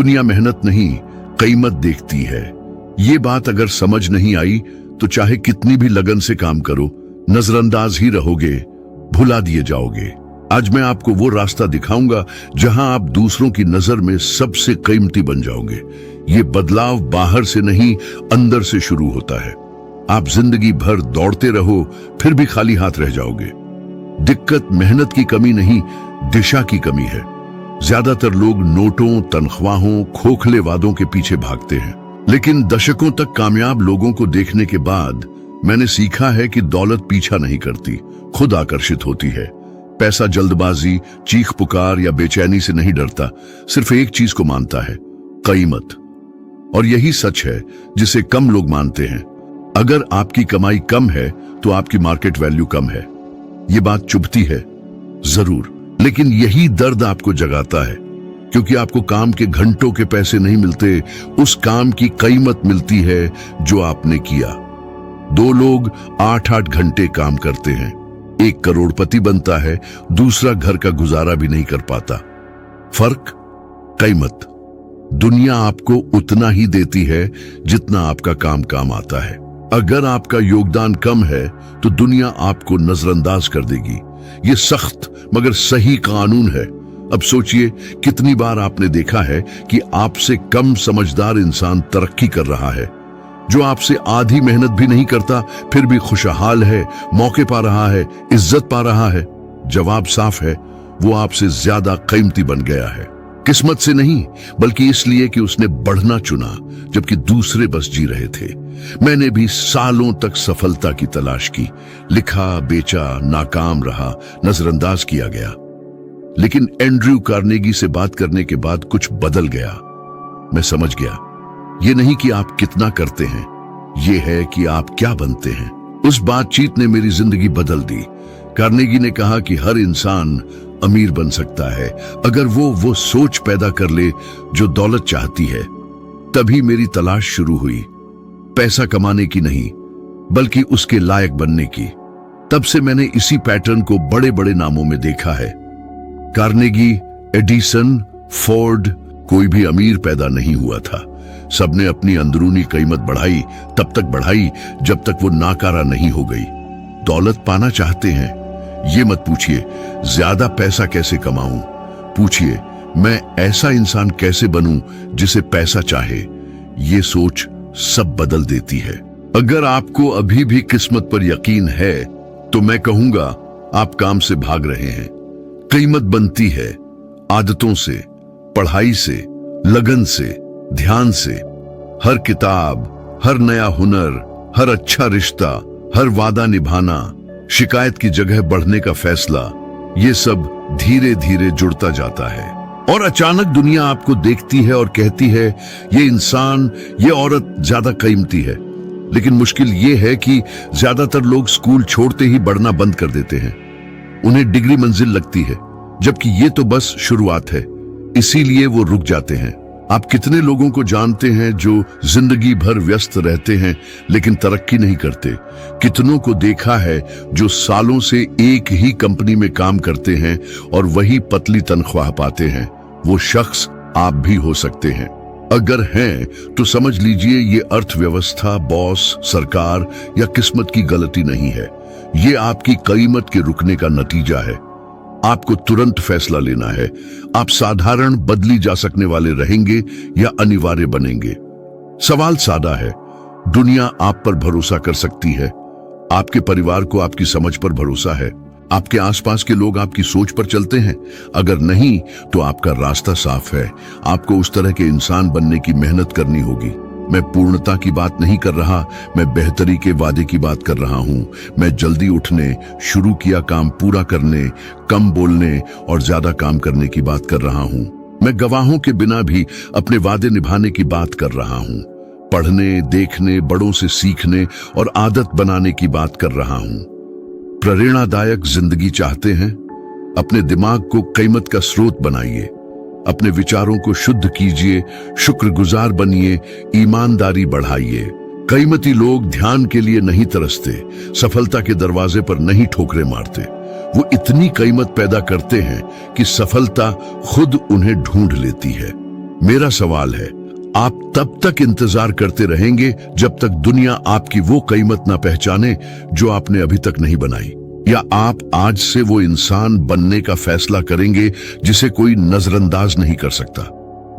दुनिया मेहनत नहीं, कीमत देखती है। ये बात अगर समझ नहीं आई तो चाहे कितनी भी लगन से काम करो, नजरअंदाज ही रहोगे, भुला दिए जाओगे। आज मैं आपको वो रास्ता दिखाऊंगा जहां आप दूसरों की नजर में सबसे कीमती बन जाओगे। ये बदलाव बाहर से नहीं, अंदर से शुरू होता है। आप जिंदगी भर दौड़ते रहो, फिर भी खाली हाथ रह जाओगे। दिक्कत मेहनत की कमी नहीं, दिशा की कमी है। ज्यादातर लोग नोटों, तनख्वाहों, खोखले वादों के पीछे भागते हैं, लेकिन दशकों तक कामयाब लोगों को देखने के बाद मैंने सीखा है कि दौलत पीछा नहीं करती, खुद आकर्षित होती है। पैसा जल्दबाजी, चीख पुकार या बेचैनी से नहीं डरता, सिर्फ एक चीज को मानता है, कीमत। और यही सच है जिसे कम लोग मानते हैं। अगर आपकी कमाई कम है तो आपकी मार्केट वैल्यू कम है। ये बात चुभती है जरूर, लेकिन यही दर्द आपको जगाता है, क्योंकि आपको काम के घंटों के पैसे नहीं मिलते, उस काम की कीमत मिलती है जो आपने किया। 2 लोग 8-8 घंटे काम करते हैं, एक करोड़पति बनता है, दूसरा घर का गुजारा भी नहीं कर पाता। फर्क? कीमत। दुनिया आपको उतना ही देती है जितना आपका काम आता है। अगर आपका योगदान कम है तो दुनिया आपको नजरअंदाज कर देगी। ये सख्त मगर सही कानून है। अब सोचिए, कितनी बार आपने देखा है कि आपसे कम समझदार इंसान तरक्की कर रहा है, जो आपसे आधी मेहनत भी नहीं करता फिर भी खुशहाल है, मौके पा रहा है, इज्जत पा रहा है। जवाब साफ है, वो आपसे ज्यादा कीमती बन गया है। किस्मत से नहीं, बल्कि इसलिए कि उसने बढ़ना चुना जबकि दूसरे बस जी रहे थे। मैंने भी सालों तक सफलता की तलाश की, लिखा, बेचा, नाकाम रहा, नजरअंदाज किया गया। लेकिन एंड्रयू कार्नेगी से बात करने के बाद कुछ बदल गया। मैं समझ गया, ये नहीं कि आप कितना करते हैं, ये है कि आप क्या बनते हैं। उस बातचीत ने मेरी जिंदगी बदल दी। कार्नेगी ने कहा कि हर इंसान अमीर बन सकता है अगर वो सोच पैदा कर ले जो दौलत चाहती है। तभी मेरी तलाश शुरू हुई, पैसा कमाने की नहीं, बल्कि उसके लायक बनने की। तब से मैंने इसी पैटर्न को बड़े बड़े नामों में देखा है। कार्नेगी, एडिसन, फोर्ड, कोई भी अमीर पैदा नहीं हुआ था। सबने अपनी अंदरूनी कीमत बढ़ाई, तब तक बढ़ाई जब तक वो नाकारा नहीं हो गई। दौलत पाना चाहते हैं? ये मत पूछिए ज्यादा पैसा कैसे कमाऊं, पूछिए मैं ऐसा इंसान कैसे बनूं जिसे पैसा चाहे। ये सोच सब बदल देती है। अगर आपको अभी भी किस्मत पर यकीन है तो मैं कहूंगा आप काम से भाग रहे हैं। कीमत बनती है आदतों से, पढ़ाई से, लगन से, ध्यान से। हर किताब, हर नया हुनर, हर अच्छा रिश्ता, हर वादा निभाना, शिकायत की जगह बढ़ने का फैसला, ये सब धीरे धीरे जुड़ता जाता है। और अचानक दुनिया आपको देखती है और कहती है ये इंसान, ये औरत ज्यादा कीमती है। लेकिन मुश्किल ये है कि ज्यादातर लोग स्कूल छोड़ते ही बढ़ना बंद कर देते हैं। उन्हें डिग्री मंजिल लगती है, जबकि ये तो बस शुरुआत है, इसीलिए वो रुक जाते हैं। आप कितने लोगों को जानते हैं जो जिंदगी भर व्यस्त रहते हैं लेकिन तरक्की नहीं करते? कितनों को देखा है जो सालों से एक ही कंपनी में काम करते हैं और वही पतली तनख्वाह पाते हैं? वो शख्स आप भी हो सकते हैं। अगर हैं तो समझ लीजिए ये अर्थव्यवस्था, बॉस, सरकार या किस्मत की गलती नहीं है। ये आपकी कीमत के रुकने का नतीजा है। आपको तुरंत फैसला लेना है, आप साधारण बदली जा सकने वाले रहेंगे या अनिवार्य बनेंगे। सवाल सादा है, दुनिया आप पर भरोसा कर सकती है? आपके परिवार को आपकी समझ पर भरोसा है? आपके आसपास के लोग आपकी सोच पर चलते हैं? अगर नहीं तो आपका रास्ता साफ है, आपको उस तरह के इंसान बनने की मेहनत करनी होगी। मैं पूर्णता की बात नहीं कर रहा, मैं बेहतरी के वादे की बात कर रहा हूं। मैं जल्दी उठने, शुरू किया काम पूरा करने, कम बोलने और ज्यादा काम करने की बात कर रहा हूं। मैं गवाहों के बिना भी अपने वादे निभाने की बात कर रहा हूं। पढ़ने, देखने, बड़ों से सीखने और आदत बनाने की बात कर रहा हूं। प्रेरणादायक जिंदगी चाहते हैं? अपने दिमाग को कीमत का स्रोत बनाइए, अपने विचारों को शुद्ध कीजिए, शुक्रगुजार बनिए, ईमानदारी बढ़ाइए। कीमती लोग ध्यान के लिए नहीं तरसते, सफलता के दरवाजे पर नहीं ठोकरें मारते। वो इतनी कीमत पैदा करते हैं कि सफलता खुद उन्हें ढूंढ लेती है। मेरा सवाल है, आप तब तक इंतजार करते रहेंगे जब तक दुनिया आपकी वो कीमत ना पहचाने जो आपने अभी तक नहीं बनाई, या आप आज से वो इंसान बनने का फैसला करेंगे जिसे कोई नजरअंदाज नहीं कर सकता।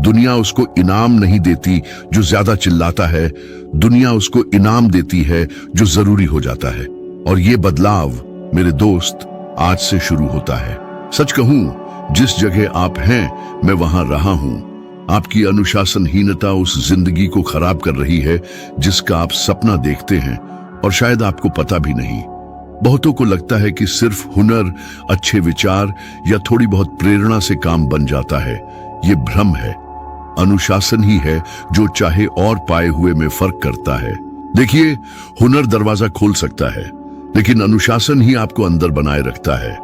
दुनिया उसको इनाम नहीं देती जो ज्यादा चिल्लाता है, दुनिया उसको इनाम देती है जो जरूरी हो जाता है। और ये बदलाव मेरे दोस्त आज से शुरू होता है। सच कहूं, जिस जगह आप हैं मैं वहां रहा हूं। आपकी अनुशासनहीनता उस जिंदगी को खराब कर रही है जिसका आप सपना देखते हैं, और शायद आपको पता भी नहीं। बहुतों को लगता है कि सिर्फ हुनर, अच्छे विचार या थोड़ी बहुत प्रेरणा से काम बन जाता है। ये भ्रम है। अनुशासन ही है जो चाहे और पाए हुए में फर्क करता है। देखिए, हुनर दरवाजा खोल सकता है, लेकिन अनुशासन ही आपको अंदर बनाए रखता है।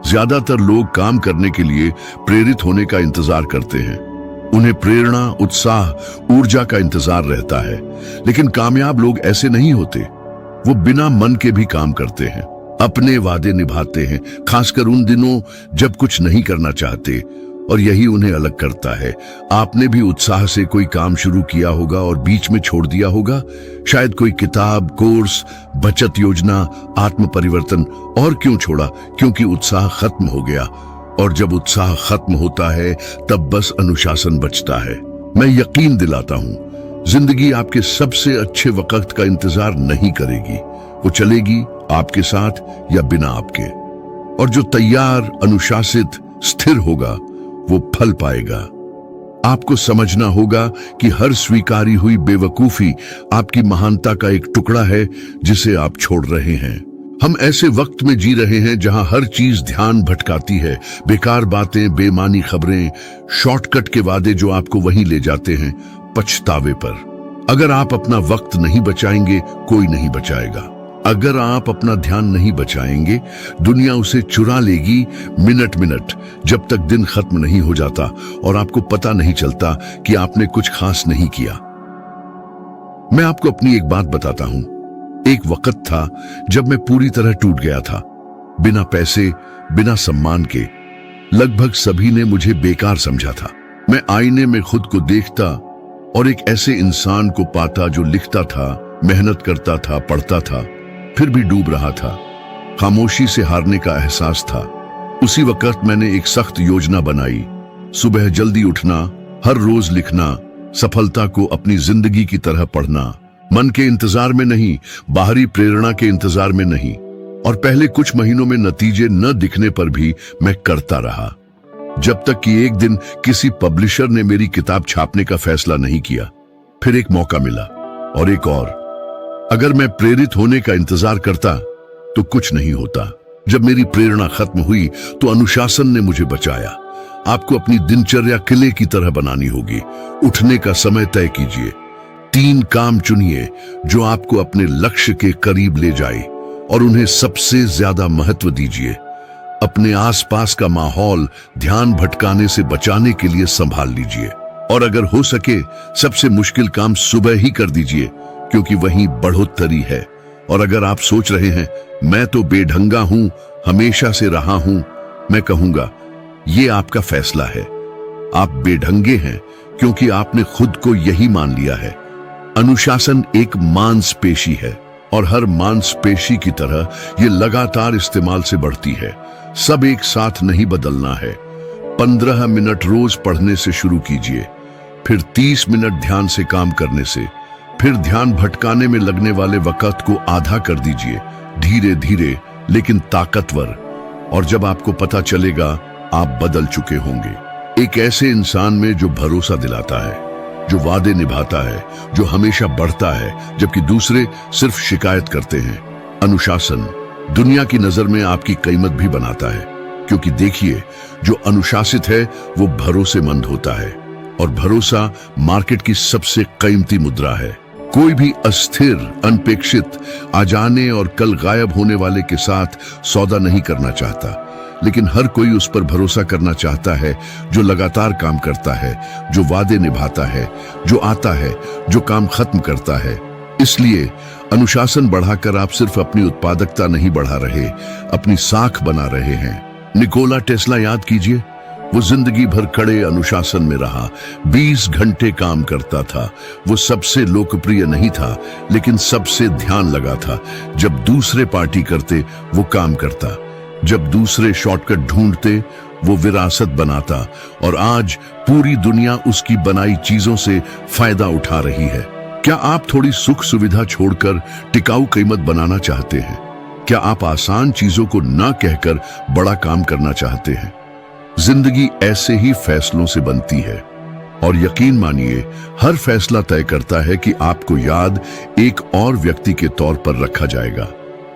ज्यादातर लोग काम करने के लिए प्रेरित होने का इंतजार करते हैं। उन्हें प्रेरणा, उत्साह, ऊर्जा का इंतजार रहता है। लेकिन कामयाब लोग ऐसे नहीं होते। वो बिना मन के भी काम करते हैं, अपने वादे निभाते हैं, खासकर उन दिनों जब कुछ नहीं करना चाहते, और यही उन्हें अलग करता है। आपने भी उत्साह से कोई काम शुरू किया होगा और बीच में छोड़ दिया होगा। शायद कोई किताब, कोर्स, बचत योजना, आत्म परिवर्तन। और क्यों छोड़ा? क्योंकि उत्साह खत्म हो गया। और जब उत्साह खत्म होता है तब बस अनुशासन बचता है। मैं यकीन दिलाता हूं, जिंदगी आपके सबसे अच्छे वक्त का इंतजार नहीं करेगी। वो चलेगी आपके साथ या बिना आपके। और जो तैयार, अनुशासित, स्थिर होगा वो फल पाएगा। आपको समझना होगा कि हर स्वीकारी हुई बेवकूफी आपकी महानता का एक टुकड़ा है जिसे आप छोड़ रहे हैं। हम ऐसे वक्त में जी रहे हैं जहां हर चीज ध्यान भटकाती है। बेकार बातें, बेमानी खबरें, शॉर्टकट के वादे जो आपको वहीं ले जाते हैं, पछतावे पर। अगर आप अपना वक्त नहीं बचाएंगे, कोई नहीं बचाएगा। अगर आप अपना ध्यान नहीं बचाएंगे, दुनिया उसे चुरा लेगी मिनट मिनट, जब तक दिन खत्म नहीं हो जाता और आपको पता नहीं चलता कि आपने कुछ खास नहीं किया। मैं आपको अपनी एक बात बताता हूं। एक वक्त था जब मैं पूरी तरह टूट गया था। बिना पैसे, बिना सम्मान के लगभग सभी ने मुझे बेकार समझा था। मैं आईने में खुद को देखता और एक ऐसे इंसान को पाता जो लिखता था, मेहनत करता था, पढ़ता था, फिर भी डूब रहा था। खामोशी से हारने का एहसास था। उसी वक्त मैंने एक सख्त योजना बनाई। सुबह जल्दी उठना, हर रोज लिखना, सफलता को अपनी जिंदगी की तरह पढ़ना, मन के इंतजार में नहीं, बाहरी प्रेरणा के इंतजार में नहीं। और पहले कुछ महीनों में नतीजे न दिखने पर भी मैं करता रहा, जब तक कि एक दिन किसी पब्लिशर ने मेरी किताब छापने का फैसला नहीं किया। फिर एक मौका मिला और एक और। अगर मैं प्रेरित होने का इंतजार करता तो कुछ नहीं होता। जब मेरी प्रेरणा खत्म हुई तो अनुशासन ने मुझे बचाया। आपको अपनी दिनचर्या किले की तरह बनानी होगी। उठने का समय तय कीजिए। 3 काम चुनिए जो आपको अपने लक्ष्य के करीब ले जाए और उन्हें सबसे ज्यादा महत्व दीजिए। अपने आसपास का माहौल ध्यान भटकाने से बचाने के लिए संभाल लीजिए। और अगर हो सके, सबसे मुश्किल काम सुबह ही कर दीजिए, क्योंकि वहीं बढ़ोतरी है। और अगर आप सोच रहे हैं मैं तो बेढंगा हूं, हमेशा से रहा हूं, मैं कहूंगा ये आपका फैसला है। आप बेढंगे हैं क्योंकि आपने खुद को यही मान लिया है। अनुशासन एक मांसपेशी है और हर मांसपेशी की तरह ये लगातार इस्तेमाल से बढ़ती है। सब एक साथ नहीं बदलना है। 15 मिनट रोज पढ़ने से शुरू कीजिए, फिर 30 मिनट ध्यान से काम करने से, फिर ध्यान भटकाने में लगने वाले वक्त को आधा कर दीजिए, धीरे धीरे लेकिन ताकतवर। और जब आपको पता चलेगा, आप बदल चुके होंगे। एक ऐसे इंसान में जो भरोसा दिलाता है, जो वादे निभाता है, जो हमेशा बढ़ता है जबकि दूसरे सिर्फ शिकायत करते हैं। अनुशासन दुनिया की नजर में आपकी कीमत भी बनाता है, क्योंकि देखिए, जो अनुशासित है वो भरोसेमंद होता है, और भरोसा मार्केट की सबसे कीमती मुद्रा है। कोई भी अस्थिर, अनपेक्षित, आजाने और कल गायब होने वाले के साथ सौदा नहीं करना चाहता, लेकिन हर कोई उस पर भरोसा करना चाहता है जो लगातार काम करता है, जो वादे निभाता है, जो आता है, जो काम खत्म करता है। इसलिए अनुशासन बढ़ाकर आप सिर्फ अपनी उत्पादकता नहीं बढ़ा रहे, अपनी साख बना रहे हैं। निकोला टेस्ला याद कीजिए, वो जिंदगी भर कड़े अनुशासन में रहा, 20 घंटे काम करता था। वो सबसे लोकप्रिय नहीं था, लेकिन सबसे ध्यान लगा था। जब दूसरे पार्टी करते वो काम करता, जब दूसरे शॉर्टकट ढूंढते वो विरासत बनाता, और आज पूरी दुनिया उसकी बनाई चीजों से फायदा उठा रही है। क्या आप थोड़ी सुख सुविधा छोड़कर टिकाऊ कीमत बनाना चाहते हैं? क्या आप आसान चीजों को ना कहकर बड़ा काम करना चाहते हैं? जिंदगी ऐसे ही फैसलों से बनती है, और यकीन मानिए हर फैसला तय करता है कि आपको याद एक और व्यक्ति के तौर पर रखा जाएगा,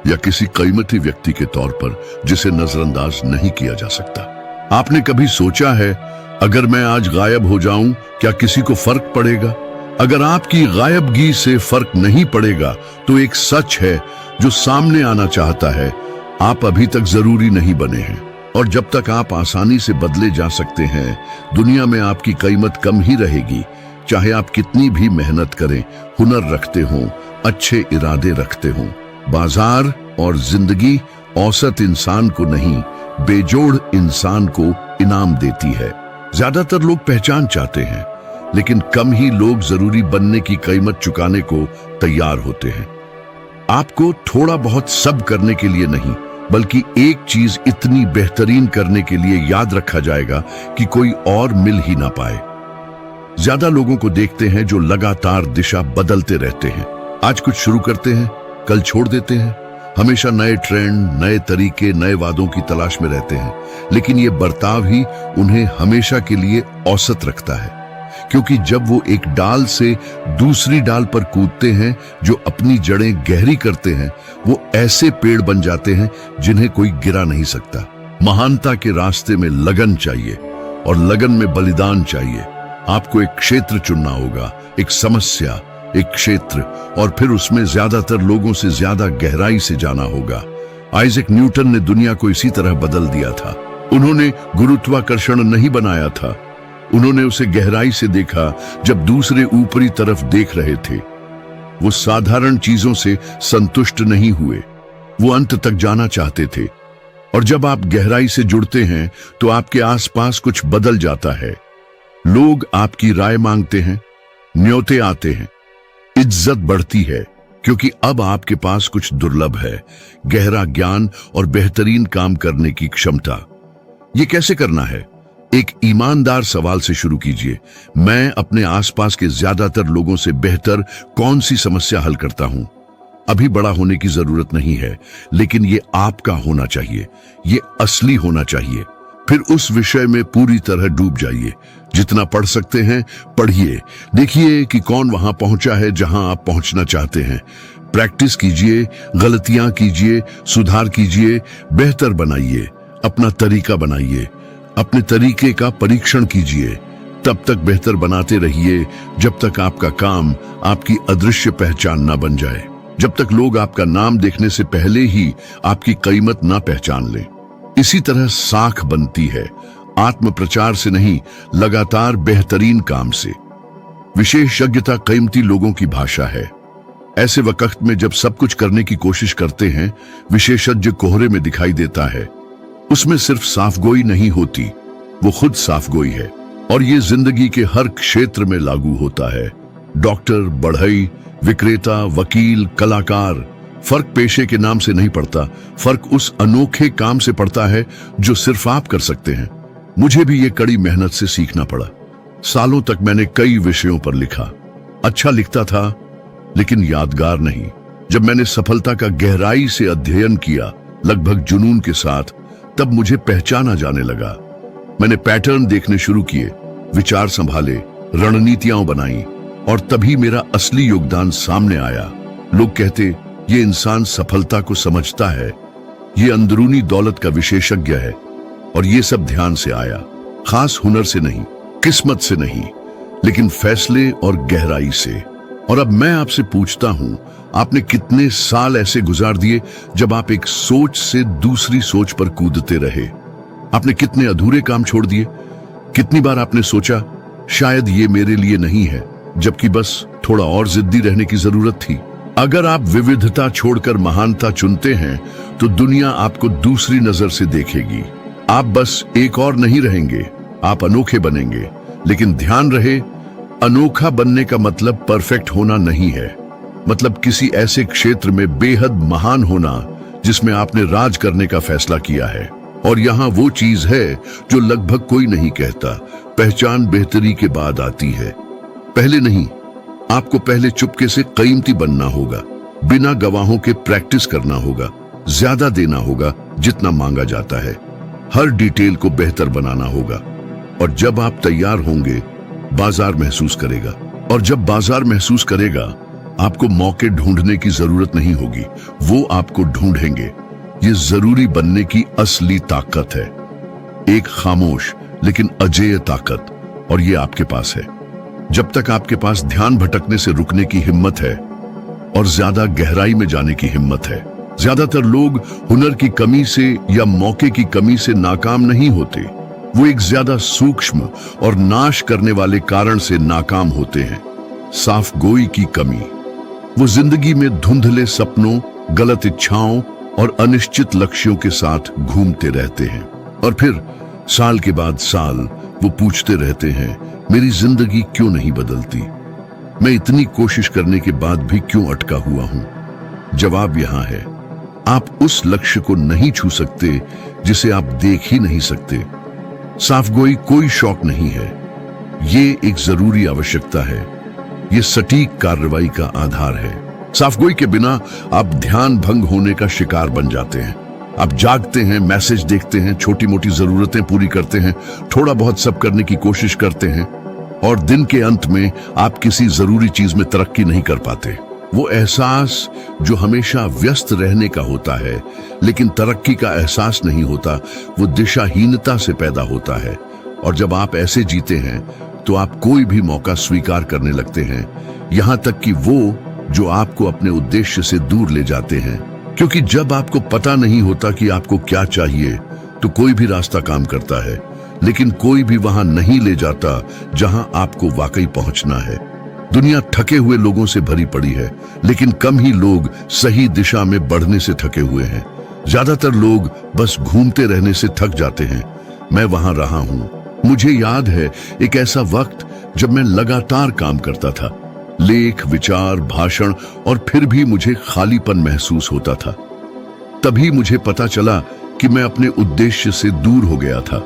या किसी कीमती व्यक्ति के तौर पर जिसे नजरअंदाज नहीं किया जा सकता। आपने कभी सोचा है, अगर मैं आज गायब हो जाऊं क्या किसी को फर्क पड़ेगा? अगर आपकी गायबगी से फर्क नहीं पड़ेगा तो एक सच है जो सामने आना चाहता है, आप अभी तक जरूरी नहीं बने हैं। और जब तक आप आसानी से बदले जा सकते हैं, दुनिया में आपकी कीमत कम ही रहेगी। चाहे आप कितनी भी मेहनत करें, हुनर रखते हों, अच्छे इरादे रखते हों। बाजार और जिंदगी औसत इंसान को नहीं, बेजोड़ इंसान को इनाम देती है। ज्यादातर लोग पहचान चाहते हैं, लेकिन कम ही लोग जरूरी बनने की कीमत चुकाने को तैयार होते हैं। आपको थोड़ा बहुत सब करने के लिए नहीं, बल्कि एक चीज इतनी बेहतरीन करने के लिए याद रखा जाएगा कि कोई और मिल ही ना पाए। ज्यादा लोगों को देखते हैं जो लगातार दिशा बदलते रहते हैं। आज कुछ शुरू करते हैं, कल छोड़ देते हैं। हमेशा नए ट्रेंड, नए तरीके, नए वादों की तलाश में रहते हैं, लेकिन ये बर्ताव ही उन्हें हमेशा के लिए औसत रखता है। क्योंकि जब वो एक डाल से दूसरी डाल पर कूदते हैं जो अपनी जड़ें गहरी करते हैं, वो ऐसे पेड़ बन जाते हैं जिन्हें कोई गिरा नहीं सकता। महानता के रास्ते में लगन चाहिए, और लगन में बलिदान चाहिए। आपको एक क्षेत्र चुनना होगा, एक समस्या, एक क्षेत्र, और फिर उसमें ज्यादातर लोगों से ज्यादा गहराई से जाना होगा। आइजैक न्यूटन ने दुनिया को इसी तरह बदल दिया था। उन्होंने गुरुत्वाकर्षण नहीं बनाया था, उन्होंने उसे गहराई से देखा जब दूसरे ऊपरी तरफ देख रहे थे। वो साधारण चीजों से संतुष्ट नहीं हुए, वो अंत तक जाना चाहते थे। और जब आप गहराई से जुड़ते हैं तो आपके आसपास कुछ बदल जाता है। लोग आपकी राय मांगते हैं, न्योते आते हैं, इज्जत बढ़ती है, क्योंकि अब आपके पास कुछ दुर्लभ है, गहरा ज्ञान और बेहतरीन काम करने की क्षमता। ये कैसे करना है? एक ईमानदार सवाल से शुरू कीजिए। मैं अपने आसपास के ज्यादातर लोगों से बेहतर कौन सी समस्या हल करता हूं? अभी बड़ा होने की जरूरत नहीं है, लेकिन ये आपका होना चाहिए, ये असली होना चाहिए। फिर उस विषय में पूरी तरह डूब जाइए। जितना पढ़ सकते हैं पढ़िए, देखिए कि कौन वहां पहुंचा है जहां आप पहुंचना चाहते हैं। प्रैक्टिस कीजिए, गलतियां कीजिए, सुधार कीजिए, बेहतर बनाइए, अपना तरीका बनाइए, अपने तरीके का परीक्षण कीजिए। तब तक बेहतर बनाते रहिए जब तक आपका काम आपकी अदृश्य पहचान ना बन जाए, जब तक लोग आपका नाम देखने से पहले ही आपकी कीमत ना पहचान लें। इसी तरह साख बनती है, आत्म प्रचार से नहीं, लगातार बेहतरीन काम से। विशेषज्ञता कीमती लोगों की भाषा है। ऐसे वक्त में जब सब कुछ करने की कोशिश करते हैं, विशेषज्ञ कोहरे में दिखाई देता है। उसमें सिर्फ साफगोई नहीं होती, वो खुद साफगोई है। और ये जिंदगी के हर क्षेत्र में लागू होता है। डॉक्टर, बढ़ई, विक्रेता, वकील, कलाकार। फर्क पेशे के नाम से नहीं पड़ता, फर्क उस अनोखे काम से पड़ता है जो सिर्फ आप कर सकते हैं। मुझे भी ये कड़ी मेहनत से सीखना पड़ा। सालों तक मैंने कई विषयों पर लिखा। अच्छा लिखता था, लेकिन यादगार नहीं। जब मैंने सफलता का गहराई से अध्ययन किया, लगभग जुनून के साथ, तब मुझे पहचाना जाने लगा। मैंने पैटर्न देखने शुरू किए, विचार संभाले, रणनीतियां बनाई, और तभी मेरा असली योगदान सामने आया। लोग कहते, ये इंसान सफलता को समझता है, ये अंदरूनी दौलत का विशेषज्ञ है। और ये सब ध्यान से आया, खास हुनर से नहीं, किस्मत से नहीं, लेकिन फैसले और गहराई से। और अब मैं आपसे पूछता हूं, आपने कितने साल ऐसे गुजार दिए जब आप एक सोच से दूसरी सोच पर कूदते रहे? आपने कितने अधूरे काम छोड़ दिए? कितनी बार आपने सोचा, शायद ये मेरे लिए नहीं है, जबकि बस थोड़ा और जिद्दी रहने की जरूरत थी? अगर आप विविधता छोड़कर महानता चुनते हैं तो दुनिया आपको दूसरी नजर से देखेगी। आप बस एक और नहीं रहेंगे, आप अनोखे बनेंगे, लेकिन ध्यान रहे, अनोखा बनने का मतलब परफेक्ट होना नहीं है। मतलब किसी ऐसे क्षेत्र में बेहद महान होना जिसमें आपने राज करने का फैसला किया है। और यहाँ वो चीज है जो लगभग कोई नहीं कहता, पहचान बेहतरी के बाद आती है, पहले नहीं। आपको पहले चुपके से कीमती बनना होगा, बिना गवाहों के प्रैक्टिस करना होगा, ज्यादा देना होगा जितना मांगा जाता है, हर डिटेल को बेहतर बनाना होगा। और जब आप तैयार होंगे, बाजार महसूस करेगा। और जब बाजार महसूस करेगा, आपको मौके ढूंढने की जरूरत नहीं होगी, वो आपको ढूंढेंगे। ये जरूरी बनने की असली ताकत है, एक खामोश लेकिन अजेय ताकत, और ये आपके पास है। जब तक आपके पास ध्यान भटकने से रुकने की हिम्मत है और ज्यादा गहराई में जाने की हिम्मत है। ज्यादातर लोग हुनर की कमी से या मौके की कमी से नाकाम नहीं होते, वो एक ज्यादा सूक्ष्म और नाश करने वाले कारण से नाकाम होते हैं। साफ गोई की कमी। वो जिंदगी में धुंधले सपनों, गलत इच्छाओं और अनिश्चित लक्ष्यों के साथ घूमते रहते हैं, और फिर साल के बाद साल वो पूछते रहते हैं, मेरी जिंदगी क्यों नहीं बदलती? मैं इतनी कोशिश करने के बाद भी क्यों अटका हुआ हूं? जवाब यहां है, आप उस लक्ष्य को नहीं छू सकते जिसे आप देख ही नहीं सकते। साफगोई कोई शौक नहीं है, ये एक जरूरी आवश्यकता है, ये सटीक कार्रवाई का आधार है। साफगोई के बिना आप ध्यान भंग होने का शिकार बन जाते हैं। आप जागते हैं, मैसेज देखते हैं, छोटी मोटी जरूरतें पूरी करते हैं, थोड़ा बहुत सब करने की कोशिश करते हैं, और दिन के अंत में आप किसी जरूरी चीज में तरक्की नहीं कर पाते। वो एहसास जो हमेशा व्यस्त रहने का होता है लेकिन तरक्की का एहसास नहीं होता, वो दिशाहीनता से पैदा होता है। और जब आप ऐसे जीते हैं तो आप कोई भी मौका स्वीकार करने लगते हैं, यहां तक कि वो जो आपको अपने उद्देश्य से दूर ले जाते हैं। क्योंकि जब आपको पता नहीं होता कि आपको क्या चाहिए, तो कोई भी रास्ता काम करता है, लेकिन कोई भी वहां नहीं ले जाता जहां आपको वाकई पहुंचना है। दुनिया थके हुए लोगों से भरी पड़ी है, लेकिन कम ही लोग सही दिशा में बढ़ने से थके हुए हैं। ज्यादातर लोग बस घूमते रहने से थक जाते हैं। मैं वहां रहा हूं। मुझे याद है एक ऐसा वक्त जब मैं लगातार काम करता था, लेख, विचार, भाषण, और फिर भी मुझे खालीपन महसूस होता था। तभी मुझे पता चला कि मैं अपने उद्देश्य से दूर हो गया था।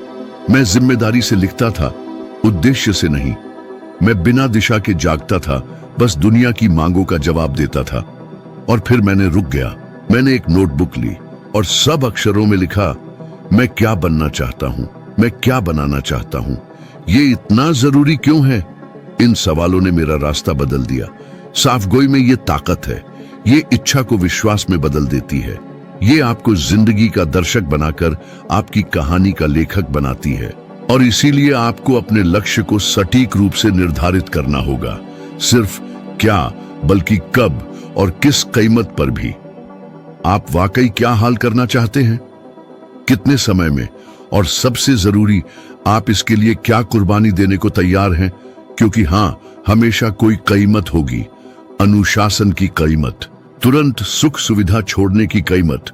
मैं जिम्मेदारी से लिखता था, उद्देश्य से नहीं। मैं बिना दिशा के जागता था, बस दुनिया की मांगों का जवाब देता था। और फिर मैंने रुक गया। मैंने एक नोटबुक ली और सब अक्षरों में लिखा, मैं क्या बनना चाहता हूं, मैं क्या बनाना चाहता हूं, ये इतना जरूरी क्यों है? इन सवालों ने मेरा रास्ता बदल दिया। साफगोई में ये ताकत है, ये इच्छा को विश्वास में बदल देती है। ये आपको जिंदगी का दर्शक बनाकर आपकी कहानी का लेखक बनाती है। और इसीलिए आपको अपने लक्ष्य को सटीक रूप से निर्धारित करना होगा, सिर्फ क्या बल्कि कब और किस कीमत पर भी। आप वाकई क्या हाल करना चाहते हैं, कितने समय में, और सबसे जरूरी, आप इसके लिए क्या कुर्बानी देने को तैयार हैं? क्योंकि हां, हमेशा कोई कीमत होगी। अनुशासन की कीमत, तुरंत सुख सुविधा छोड़ने की कीमत,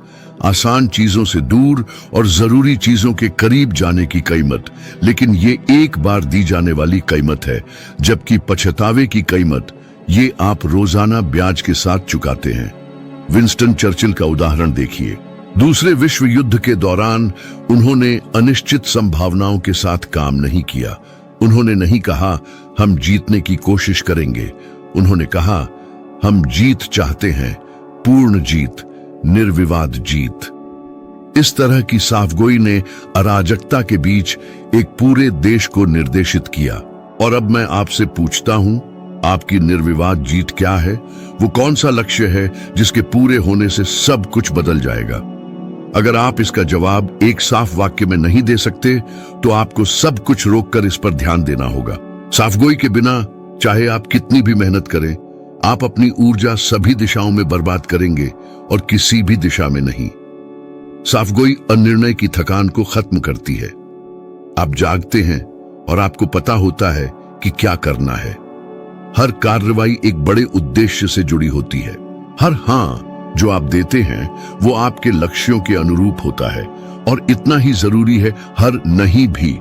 आसान चीजों से दूर और जरूरी चीजों के करीब जाने की कीमत। लेकिन ये एक बार दी जाने वाली कीमत है, जबकि पछतावे की कीमत ये आप रोजाना ब्याज के साथ चुकाते हैं। विंस्टन चर्चिल का उदाहरण देखिए। दूसरे विश्व युद्ध के दौरान उन्होंने अनिश्चित संभावनाओं के साथ काम नहीं किया। उन्होंने नहीं कहा हम जीतने की कोशिश करेंगे, उन्होंने कहा हम जीत चाहते हैं, पूर्ण जीत, निर्विवाद जीत। इस तरह की साफगोई ने अराजकता के बीच एक पूरे देश को निर्देशित किया। और अब मैं आपसे पूछता हूं, आपकी निर्विवाद जीत क्या है? वो कौन सा लक्ष्य है जिसके पूरे होने से सब कुछ बदल जाएगा? अगर आप इसका जवाब एक साफ वाक्य में नहीं दे सकते, तो आपको सब कुछ रोककर इस पर ध्यान देना होगा। साफगोई के बिना चाहे आप कितनी भी मेहनत करें, आप अपनी ऊर्जा सभी दिशाओं में बर्बाद करेंगे और किसी भी दिशा में नहीं। साफगोई अनिर्णय की थकान को खत्म करती है। आप जागते हैं और आपको पता होता है कि क्या करना है। हर कार्रवाई एक बड़े उद्देश्य से जुड़ी होती है। हर हां जो आप देते हैं वो आपके लक्ष्यों के अनुरूप होता है। और इतना ही जरूरी है, हर नहीं भी।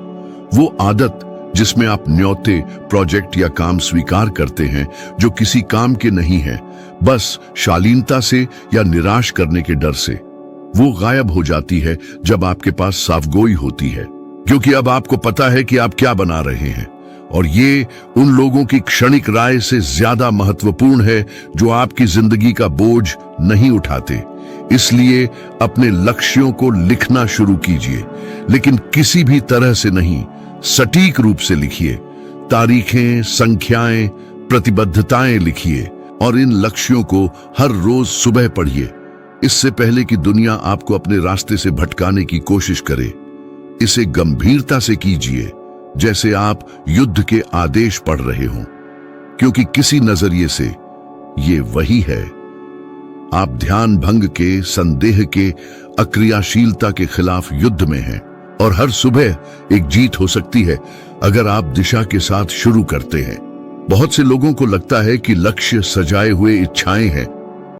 वो आदत जिसमें आप न्योते, प्रोजेक्ट या काम स्वीकार करते हैं जो किसी काम के नहीं है, बस शालीनता से या निराश करने के डर से, वो गायब हो जाती है जब आपके पास साफगोई होती है, क्योंकि अब आपको पता है कि आप क्या बना रहे हैं। और ये उन लोगों की क्षणिक राय से ज्यादा महत्वपूर्ण है जो आपकी जिंदगी का बोझ नहीं उठाते। इसलिए अपने लक्ष्यों को लिखना शुरू कीजिए, लेकिन किसी भी तरह से नहीं, सटीक रूप से लिखिए। तारीखें, संख्याएं, प्रतिबद्धताएं लिखिए और इन लक्ष्यों को हर रोज सुबह पढ़िए, इससे पहले कि दुनिया आपको अपने रास्ते से भटकाने की कोशिश करे। इसे गंभीरता से कीजिए, जैसे आप युद्ध के आदेश पढ़ रहे हों, क्योंकि किसी नजरिए से ये वही है। आप ध्यान भंग के, संदेह के, अक्रियाशीलता के खिलाफ युद्ध में हैं और हर सुबह एक जीत हो सकती है अगर आप दिशा के साथ शुरू करते हैं। बहुत से लोगों को लगता है कि लक्ष्य सजाए हुए इच्छाएं हैं,